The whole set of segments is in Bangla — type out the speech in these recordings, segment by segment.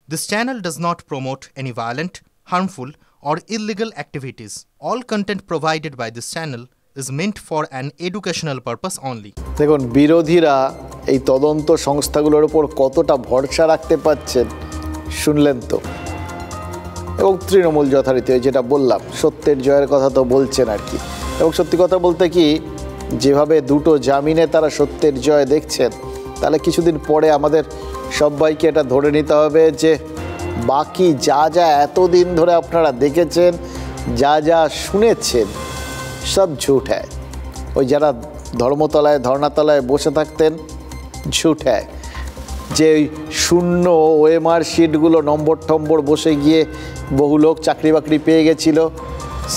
This channel does not promote any violent, harmful, or illegal activities. All content provided by this channel is meant for an educational purpose only. দেখুন বিরোধীরা এই তদন্ত সংস্থাগুলোর উপর কতটা ভরসা রাখতে পারছেন শুনলেন তো। এবং তৃণমূল যথারীতি যেটা বললাম সত্যের জয়ের কথা তো বলছেন আর কি। এবং সত্যি কথা বলতে কি যেভাবে দুটো জামিনে তারা সত্যের জয় দেখছেন তাহলে কিছুদিন পরে আমাদের সবাইকে এটা ধরে নিতে হবে যে বাকি যা যা এতদিন ধরে আপনারা দেখেছেন যা যা শুনেছেন সব ঝুট হ্যায়। ওই যারা ধর্মতলায় ধর্নাতলায় বসে থাকতেন ঝুট হ্যায়। যে ওই শূন্য ওএমআর শিটগুলো নম্বর টম্বর বসে গিয়ে বহু লোক চাকরি বাকরি পেয়ে গেছিল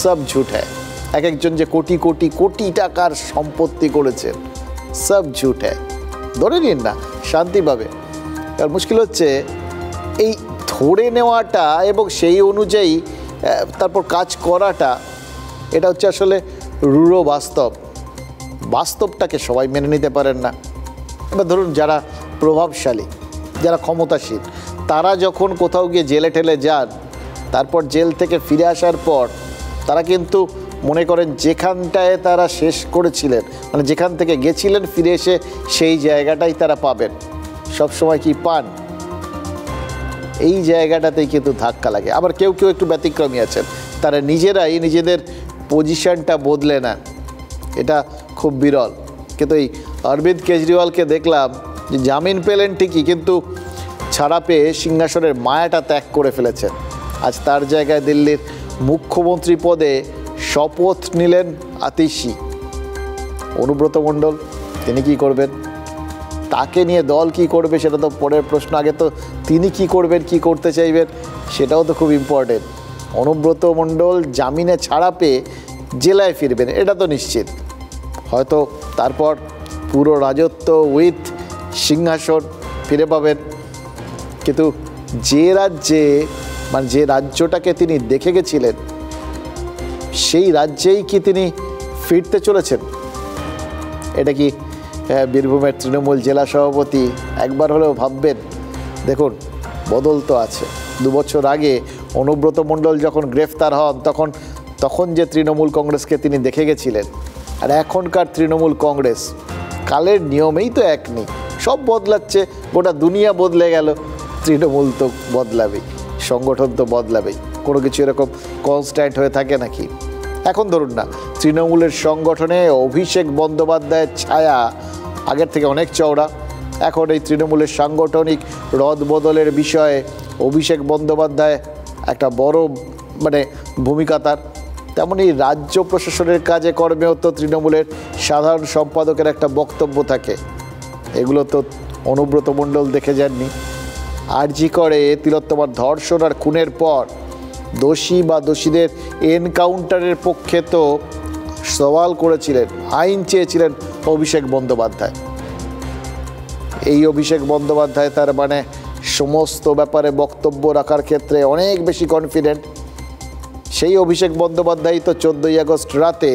সব ঝুট হ্যায়। এক একজন যে কোটি কোটি কোটি টাকার সম্পত্তি করেছেন সব ঝুট হ্যায়। ধরে নিন না শান্তি পাবে। আর মুশকিল হচ্ছে এই ধরে নেওয়াটা এবং সেই অনুযায়ী তারপর কাজ করাটা এটা হচ্ছে আসলে রূঢ় বাস্তব। বাস্তবটাকে সবাই মেনে নিতে পারেন না। এবার ধরুন যারা প্রভাবশালী যারা ক্ষমতাশীল তারা যখন কোথাও গিয়ে জেলে ঠেলে যান তারপর জেল থেকে ফিরে আসার পর তারা কিন্তু মনে করেন যেখানটায় তারা শেষ করেছিলেন মানে যেখান থেকে গেছিলেন ফিরে এসে সেই জায়গাটাই তারা পাবেন। সবসময় কি পান? এই জায়গাটাতেই কিন্তু ধাক্কা লাগে। আবার কেউ কেউ একটু ব্যতিক্রমী আছেন তারা নিজেরাই নিজেদের পজিশনটা বদলে নেন। এটা খুব বিরল। কিন্তু এই অরবিন্দ কেজরিওয়ালকে দেখলাম যে জামিন পেলেন ঠিকই কিন্তু ছাড়া পেয়ে সিংহাসনের মায়াটা ত্যাগ করে ফেলেছেন। আজ তার জায়গায় দিল্লির মুখ্যমন্ত্রী পদে শপথ নিলেন আতিশি। অনুব্রত মণ্ডল তিনি কি করবেন? তাকে নিয়ে দল কি করবে সেটা তো পরের প্রশ্ন। আগে তো তিনি কি করবেন কি করতে চাইবেন সেটাও তো খুব ইম্পর্টেন্ট। অনুব্রত মণ্ডল জামিনে ছাড়া পেয়ে জেলায় ফিরবেন এটা তো নিশ্চিত। হয়তো তারপর পুরো রাজত্ব উইথ সিংহাসন ফিরে পাবেন। কিন্তু যে রাজ্যে মানে যে রাজ্যটাকে তিনি দেখে গেছিলেন সেই রাজ্যেই কি তিনি ফিরতে চলেছেন? এটা কি বীরভূমের তৃণমূল জেলা সভাপতি একবার হলেও ভাববেন? দেখুন বদল তো আছে। 2 বছর আগে অনুব্রত মণ্ডল যখন গ্রেফতার হন তখন যে তৃণমূল কংগ্রেসকে তিনি দেখে গেছিলেন আর এখনকার তৃণমূল কংগ্রেস কালের নিয়মেই তো এক নেই। সব বদলাচ্ছে, গোটা দুনিয়া বদলে গেল, তৃণমূল তো বদলাবেই, সংগঠন তো বদলাবেই। কোনো কিছু এরকম কনস্ট্যান্ট হয়ে থাকে নাকি? এখন ধরুন না তৃণমূলের সংগঠনে অভিষেক বন্দ্যোপাধ্যায়ের ছায়া আগের থেকে অনেক চওড়া। এখন এই তৃণমূলের সাংগঠনিক রদবদলের বিষয়ে অভিষেক বন্দ্যোপাধ্যায় একটা বড় ভূমিকা তার। তেমনি রাজ্য প্রশাসনের কাজে কর্মেও তো তৃণমূলের সাধারণ সম্পাদকের একটা বক্তব্য থাকে। এগুলো তো অনুব্রত মণ্ডল দেখে যাননি। আরজি করে তিলোত্তমার ধর্ষণ আর খুনের পর দোষী বা দোষীদের এনকাউন্টারের পক্ষে তো সওয়াল করেছিলেন, আইন চেয়েছিলেন অভিষেক বন্দ্যোপাধ্যায়। এই অভিষেক বন্দ্যোপাধ্যায় তার সমস্ত ব্যাপারে বক্তব্য রাখার ক্ষেত্রে অনেক বেশি কনফিডেন্ট। সেই অভিষেক বন্দ্যোপাধ্যায় তো 14ই আগস্ট রাতে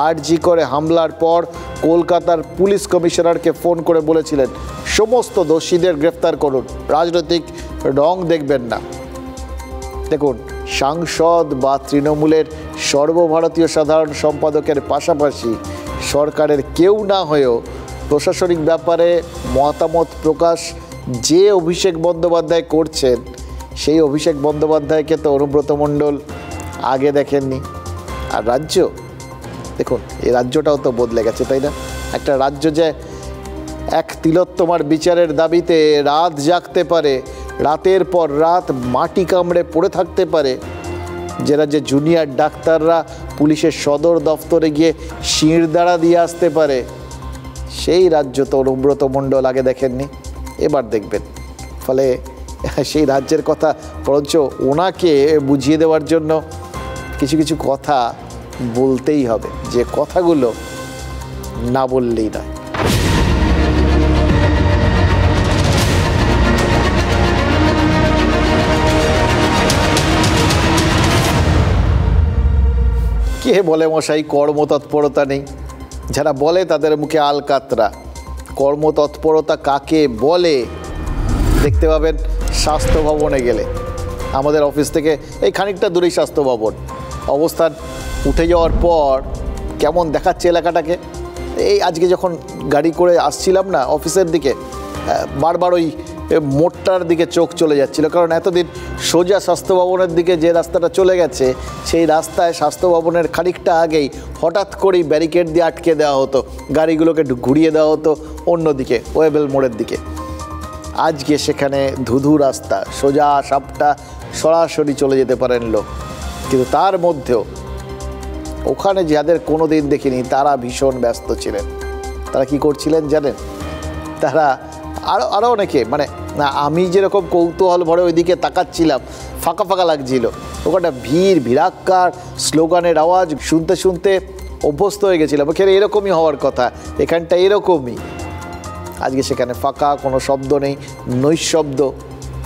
আরজি করে হামলার পর কলকাতার পুলিশ কমিশনারকে ফোন করে বলেছিলেন সমস্ত দোষীদের গ্রেফতার করুন, রাজনৈতিক রং দেখবেন না। দেখুন সাংসদ বা তৃণমূলের সর্বভারতীয় সাধারণ সম্পাদকের পাশাপাশি সরকারের কেউ না হয়েও প্রশাসনিক ব্যাপারে মতামত প্রকাশ যে অভিষেক বন্দ্যোপাধ্যায় করছেন সেই অভিষেক বন্দ্যোপাধ্যায়কে তো অনুব্রত মণ্ডল আগে দেখেননি। আর রাজ্য দেখুন এই রাজ্যটাও তো বদলে গেছে, তাই না? একটা রাজ্য যে এক তিলোত্তমার বিচারের দাবিতে রাত জাগতে পারে, রাতের পর রাত মাটি কামড়ে পড়ে থাকতে পারে, যে রাজ্যে জুনিয়র ডাক্তাররা পুলিশের সদর দফতরে গিয়ে শিরদাঁড়া দিয়ে আসতে পারে, সেই রাজ্য তো অনুব্রত মণ্ডল আগে দেখেননি, এবার দেখবেন। ফলে সেই রাজ্যের কথা বরঞ্চ ওনাকে বুঝিয়ে দেওয়ার জন্য কিছু কিছু কথা বলতেই হবে, যে কথাগুলো না বললেই নয়। কে বলে মশাই কর্মতৎপরতা নেই? যারা বলে তাদের মুখে আলকাতরা। কর্মতৎপরতা কাকে বলে দেখতে পাবেন স্বাস্থ্য ভবনে গেলে, আমাদের অফিস থেকে এই খানিকটা দূরেই স্বাস্থ্য ভবন, অবস্থান উঠে যাওয়ার পর কেমন দেখাচ্ছে এলাকাটাকে। এই আজকে যখন গাড়ি করে আসছিলাম না অফিসের দিকে, বারবার ওই মোড়টার দিকে চোখ চলে যাচ্ছিল, কারণ এতদিন সোজা স্বাস্থ্য ভবনের দিকে যে রাস্তাটা চলে গেছে সেই রাস্তায় স্বাস্থ্য ভবনের খানিকটা আগেই হঠাৎ করেই ব্যারিকেড দিয়ে আটকে দেওয়া হতো, গাড়িগুলোকে ঘুরিয়ে দেওয়া হতো অন্যদিকে ওয়েবেল মোড়ের দিকে। আজকে সেখানে ধুধু রাস্তা, সোজা সাপটা সরাসরি চলে যেতে পারেন লোক, কিন্তু তার মধ্যেও ওখানে যাদের কোনো দিন দেখিনি তারা ভীষণ ব্যস্ত ছিলেন। তারা কি করছিলেন জানেন? তারা আরও অনেকে, মানে না, আমি যেরকম কৌতূহল ভরে ওইদিকে তাকাচ্ছিলাম, ফাঁকা ফাঁকা লাগছিল, ওখানটা ভিড় ভিড়াক্কার স্লোগানের আওয়াজ শুনতে শুনতে অভ্যস্ত হয়ে গেছিলাম। ওখানে এরকমই হওয়ার কথা, এখানটা এরকমই। আজকে সেখানে ফাঁকা, কোনো শব্দ নেই, নৈশব্দ,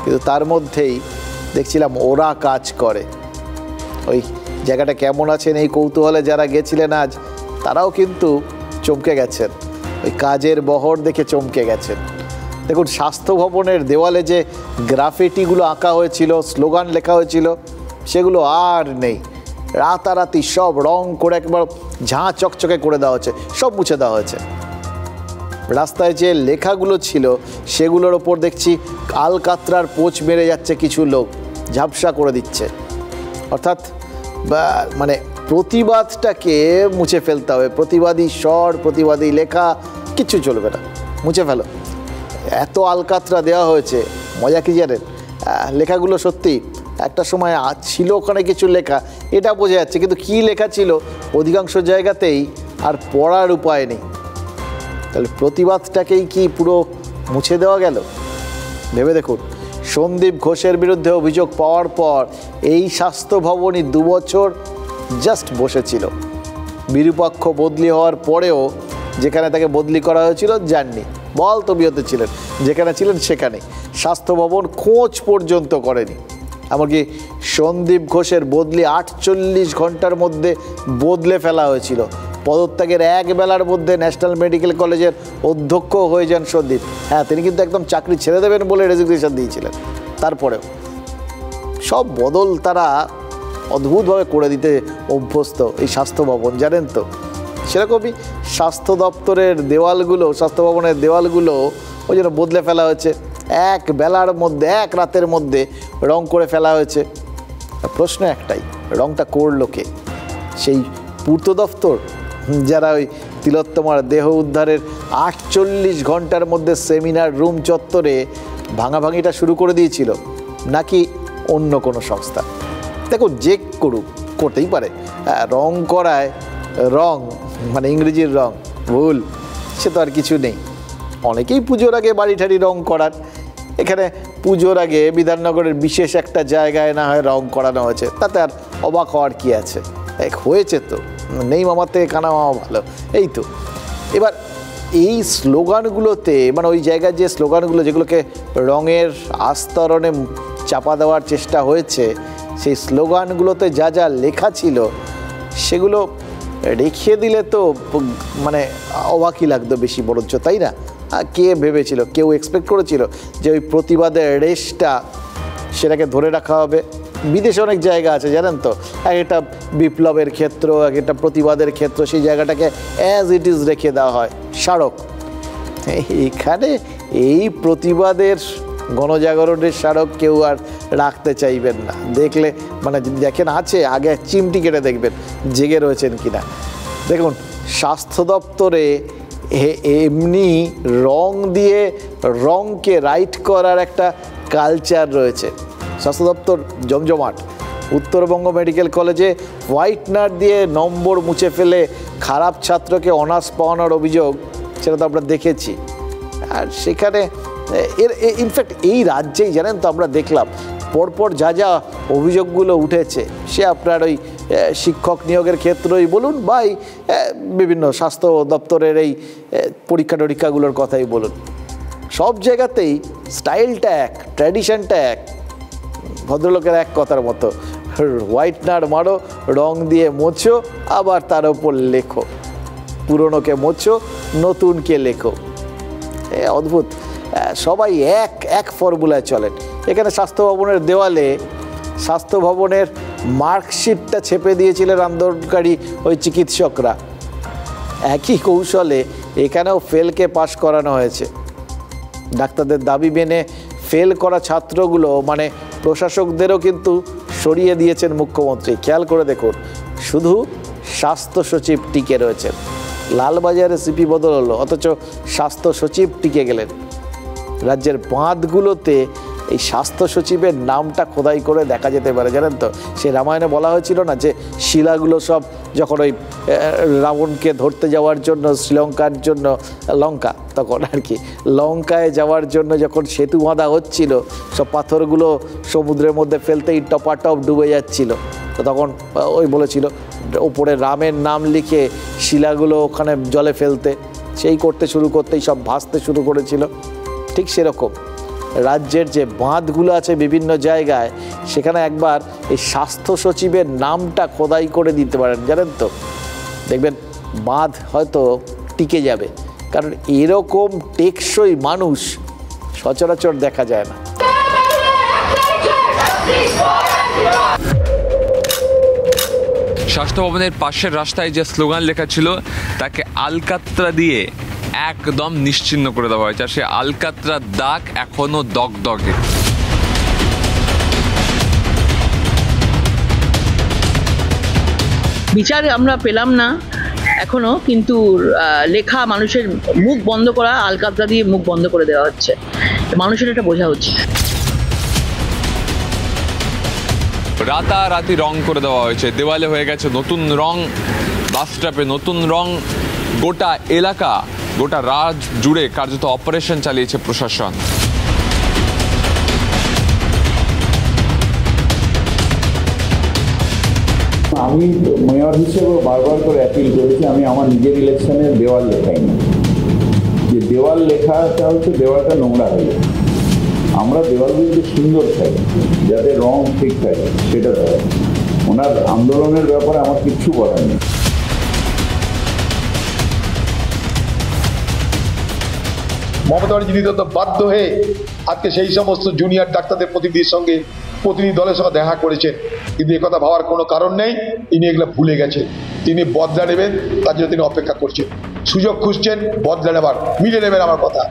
কিন্তু তার মধ্যেই দেখছিলাম ওরা কাজ করে। ওই জায়গাটা কেমন আছেন এই কৌতূহলে যারা গেছিলেন আজ, তারাও কিন্তু চমকে গেছেন, ওই কাজের বহর দেখে চমকে গেছেন। দেখুন, স্বাস্থ্য ভবনের দেওয়ালে যে গ্রাফিটিগুলো আঁকা হয়েছিল, স্লোগান লেখা হয়েছিল, সেগুলো আর নেই। রাতারাতি সব রং করে একবার ঝাঁ চকচকে করে দেওয়া হয়েছে, সব মুছে দেওয়া হয়েছে। রাস্তায় যে লেখাগুলো ছিল সেগুলোর ওপর দেখছি আলকাতরার পোঁচ মেরে যাচ্ছে কিছু লোক, ঝাপসা করে দিচ্ছে। অর্থাৎ মানে প্রতিবাদটাকে মুছে ফেলতে হবে, প্রতিবাদী স্বর, প্রতিবাদী লেখা কিচ্ছু চলবে না, মুছে ফেলো। এত আলকাতরা দেওয়া হয়েছে, মজা কি জানেন? লেখাগুলো সত্যি একটা সময় ছিল ওখানে কিছু লেখা, এটা বোঝা যাচ্ছে, কিন্তু কী লেখা ছিল অধিকাংশ জায়গাতেই আর পড়ার উপায় নেই। তাহলে প্রতিবাদটাকেই কি পুরো মুছে দেওয়া গেল? ভেবে দেখুন, সন্দীপ ঘোষের বিরুদ্ধে অভিযোগ পাওয়ার পর এই স্বাস্থ্য ভবনই 2 বছর জাস্ট বসেছিল। বিরূপাক্ষ বদলি হওয়ার পরেও যেখানে তাকে বদলি করা হয়েছিল যাননি, বল তবিয়তে ছিলেন, যেখানে ছিলেন সেখানেই। স্বাস্থ্য ভবন খোঁজ পর্যন্ত করেনি। এমনকি সন্দীপ ঘোষের বদলি 48 ঘন্টার মধ্যে বদলে ফেলা হয়েছিল। পদত্যাগের এক বেলার মধ্যে ন্যাশনাল মেডিকেল কলেজের অধ্যক্ষ হয়ে যান সন্দীপ। হ্যাঁ, তিনি কিন্তু একদম চাকরি ছেড়ে দেবেন বলে রেজিগনেশন দিয়েছিলেন। তারপরেও সব বদল তারা অদ্ভুতভাবে করে দিতে অভ্যস্ত এই স্বাস্থ্য ভবন, জানেন তো। সেরকমই স্বাস্থ্য দপ্তরের দেওয়ালগুলো, স্বাস্থ্য ভবনের দেওয়ালগুলো ওই জন্য বদলে ফেলা হয়েছে, এক বেলার মধ্যে, এক রাতের মধ্যে রং করে ফেলা হয়েছে। প্রশ্ন একটাই, রংটা করলো কে? সেই পূর্ত দপ্তর যারা ওই তিলোত্তমার দেহ উদ্ধারের 48 ঘন্টার মধ্যে সেমিনার রুম চত্বরে ভাঙাভাঙিটা শুরু করে দিয়েছিল, নাকি অন্য কোনো সংস্থা? দেখুন, যে করুক, করতেই পারে। রং করায় রং মানে ইংরেজির রং ভুল, সে তো আর কিছু নেই। অনেকেই পুজোর আগে বাড়ি ঠাড়ি রং করার, এখানে পুজোর আগে বিধাননগরের বিশেষ একটা জায়গায় না হয় রং করানো হয়েছে, তাতে আর অবাক হওয়ার কী আছে? হয়েছে তো, নেই মামার থেকে কানা মামা ভালো, এই তো। এবার এই স্লোগানগুলোতে, মানে ওই জায়গার যে স্লোগানগুলো যেগুলোকে রঙের আস্তরণে চাপা দেওয়ার চেষ্টা হয়েছে, সেই স্লোগানগুলোতে যা যা লেখা ছিল সেগুলো রেখে দিলে তো মানে অবাকই লাগতো বেশি বরঞ্চ, তাই না? কে ভেবেছিল, কেউ এক্সপেক্ট করেছিল যে ওই প্রতিবাদের রেশটা সেটাকে ধরে রাখা হবে? বিদেশে অনেক জায়গা আছে জানেন তো, এক একটা বিপ্লবের ক্ষেত্র, এক একটা প্রতিবাদের ক্ষেত্র, সেই জায়গাটাকে অ্যাজ ইট ইজ রেখে দেওয়া হয়, স্মারক। এখানে এই প্রতিবাদের গণজাগরণের স্মারক কেউ আর রাখতে চাইবেন না। দেখলে মানে যদি দেখেন আছে, আগে চিমটি কেটে দেখবেন জেগে রয়েছেন কিনা। দেখুন, স্বাস্থ্য দপ্তরে এমনি রং দিয়ে রংকে রাইট করার একটা কালচার রয়েছে। স্বাস্থ্য দপ্তর জমজমাট। উত্তরবঙ্গ মেডিকেল কলেজে হোয়াইটনার দিয়ে নম্বর মুছে ফেলে খারাপ ছাত্রকে অনার্স পাওয়ানোর অভিযোগ, সেটা তো আমরা দেখেছি। আর সেখানে ইনফ্যাক্ট এই রাজ্যেই জানেন তো আমরা দেখলাম পরপর যা যা অভিযোগগুলো উঠেছে, সে আপনার ওই শিক্ষক নিয়োগের ক্ষেত্রেই বলুন বা বিভিন্ন স্বাস্থ্য দপ্তরের এই পরীক্ষা টরীক্ষাগুলোর কথাই বলুন, সব জায়গাতেই স্টাইলটা এক, ট্র্যাডিশনটা এক। ভদ্রলোকের এক কথার মতো, হোয়াইটনার মারো, রং দিয়ে মোছো, আবার তার ওপর লেখো, পুরনোকে মোছো, নতুনকে লেখো। অদ্ভুত। সবাই এক ফর্মুলায় চলেন। এখানে স্বাস্থ্য ভবনের দেওয়ালে স্বাস্থ্য ভবনের মার্কশিটটা ছেপে দিয়েছিলেন আন্দোলনকারী ওই চিকিৎসকরা। একই কৌশলে এখানেও ফেলকে পাশ করানো হয়েছে। ডাক্তারদের দাবি মেনে ফেল করা ছাত্রগুলো মানে প্রশাসকদেরও কিন্তু সরিয়ে দিয়েছেন মুখ্যমন্ত্রী। খেয়াল করে দেখুন, শুধু স্বাস্থ্য সচিব টিকে রয়েছেন। লালবাজারে সিপি বদল হলো, অথচ স্বাস্থ্য সচিব টিকে গেলেন। রাজ্যের বাঁধগুলোতে এই স্বাস্থ্য সচিবের নামটা খোদাই করে দেখা যেতে পারে, জানেন তো। সে রামায়ণে বলা হয়েছিল না যে শিলাগুলো সব যখন ওই রাবণকে ধরতে যাওয়ার জন্য শ্রীলঙ্কার জন্য লঙ্কা, তখন আর কি লঙ্কায় যাওয়ার জন্য যখন সেতু বাঁধা হচ্ছিল, সব পাথরগুলো সমুদ্রের মধ্যে ফেলতেই টপাটপ ডুবে যাচ্ছিল। তো তখন ওই বলেছিল ওপরে রামের নাম লিখে শিলাগুলো ওখানে জলে ফেলতে, সেই করতে শুরু করতেই সব ভাসতে শুরু করেছিল। ঠিক সেরকম রাজ্যের যে বাঁধগুলো আছে বিভিন্ন জায়গায়, সেখানে একবার এই স্বাস্থ্য সচিবের নামটা খোদাই করে দিতে পারেন, জানেন তো, দেখবেন বাঁধ হয়তো টিকে যাবে। কারণ এরকম টেকসই মানুষ সচরাচর দেখা যায় না। স্বাস্থ্য ভবনের পাশের রাস্তায় যে স্লোগান লেখা ছিল তাকে আলকাতরা দিয়ে একদম নিশ্চিহ্ন করে দেওয়া হয়েছে, আর সে আলকাতরার দাগ এখনো দগদগে। বিচার আমরা পেলাম না এখনো, কিন্তু লেখা মানুষের মুখ বন্ধ করা, আলকাতরা দিয়ে মুখ বন্ধ করে দেওয়া হচ্ছে, মানুষের এটা বোঝা উচিত। রাতারাতি রং করে দেওয়া হয়েছে, দেওয়ালে হয়ে গেছে নতুন রং, বাস স্টপে নতুন রং, গোটা এলাকা গোটা রাজ জুড়ে কার্যত অপারেশন চালিয়েছে প্রশাসন। আমি মেয়র হিসেবে বারবার করে অ্যাপিল করেছি, আমি আমার নিজের ইলেকশনে দেওয়াল লেখাই না। যে দেওয়াল লেখাটা হচ্ছে দেওয়ালটা নোংরা হয়ে যায়। আমরা দেওয়ালগুলো যে সুন্দর থাকে, যাতে রং ঠিক থাকে, সেটা দেওয়া। ওনার আন্দোলনের ব্যাপারে আমার কিচ্ছু বলার নেই। মমতা ব্যানার্জি তো বাধ্য হয়ে আজকে সেই সমস্ত জুনিয়র ডাক্তারদের প্রতিনিধি দলের সঙ্গে দেখা করেছেন, কিন্তু একথা ভাবার কোনো কারণ নেই। তিনি এগুলো ভুলে গেছেন। তিনি বদলা নেবেন, তার জন্য তিনি অপেক্ষা করছেন, সুযোগ খুঁজছেন বদলা নেবার, মিলে নেবেন আমার কথা।